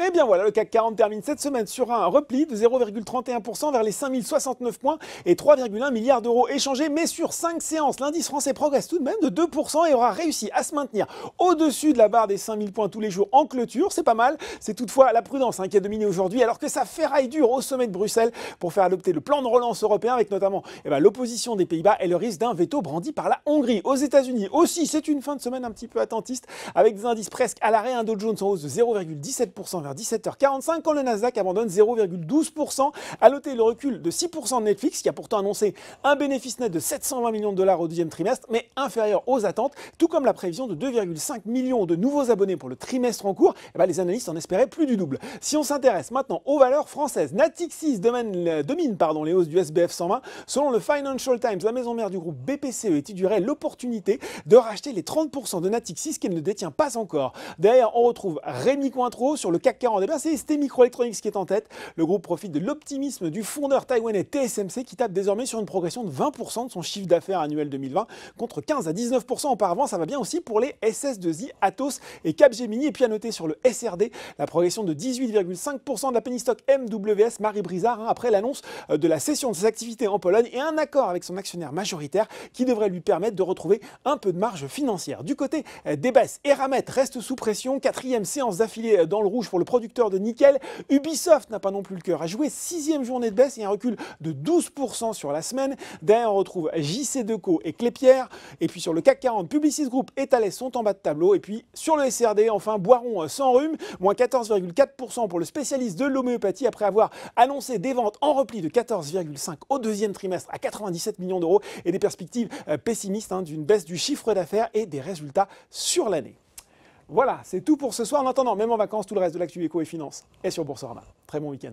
Et bien voilà, le CAC 40 termine cette semaine sur un repli de 0,31% vers les 5069 points et 3,1 milliards d'euros échangés. Mais sur 5 séances, l'indice français progresse tout de même de 2% et aura réussi à se maintenir au-dessus de la barre des 5000 points tous les jours en clôture. C'est pas mal. C'est toutefois la prudence qui a dominé aujourd'hui, alors que ça ferraille dur au sommet de Bruxelles pour faire adopter le plan de relance européen, avec notamment l'opposition des Pays-Bas et le risque d'un veto brandi par la Hongrie. Aux États-Unis aussi, c'est une fin de semaine un petit peu attentiste, avec des indices presque à l'arrêt. Un Dow Jones en hausse de 0,17% vers 17h45, quand le Nasdaq abandonne 0,12%. À noter le recul de 6% de Netflix, qui a pourtant annoncé un bénéfice net de 720 millions de dollars au deuxième trimestre, mais inférieur aux attentes, tout comme la prévision de 2,5 millions de nouveaux abonnés pour le trimestre en cours. Les analystes en espéraient plus du double. Si on s'intéresse maintenant aux valeurs françaises, Natixis domine les hausses du SBF 120. Selon le Financial Times, la maison mère du groupe BPCE étudierait l'opportunité de racheter les 30% de Natixis qu'elle ne détient pas encore. Derrière, on retrouve Rémi Cointreau sur le CAC 40. C'est ST Microelectronics qui est en tête. Le groupe profite de l'optimisme du fondeur taïwanais TSMC, qui tape désormais sur une progression de 20% de son chiffre d'affaires annuel 2020 contre 15 à 19% auparavant. Ça va bien aussi pour les SS2I, Atos et Capgemini. Et puis à noter sur le SRD la progression de 18,5% de la penny stock MWS Marie Brizard, après l'annonce de la cession de ses activités en Pologne et un accord avec son actionnaire majoritaire qui devrait lui permettre de retrouver un peu de marge financière. Du côté des baisses, Eramet reste sous pression, 4e séance d'affilée dans le rouge pour le producteur de nickel. Ubisoft n'a pas non plus le cœur à jouer, 6e journée de baisse et un recul de 12% sur la semaine. Derrière, on retrouve JC2Co et Clépierre. Et puis sur le CAC 40, Publicis Group et Thales sont en bas de tableau. Et puis sur le SRD, enfin, Boiron sans rhume, moins 14,4% pour le spécialiste de l'homéopathie, après avoir annoncé des ventes en repli de 14,5 au deuxième trimestre à 97 millions d'euros et des perspectives pessimistes d'une baisse du chiffre d'affaires et des résultats sur l'année. Voilà, c'est tout pour ce soir. En attendant, même en vacances, tout le reste de l'actu éco et finance est sur Boursorama. Très bon week-end.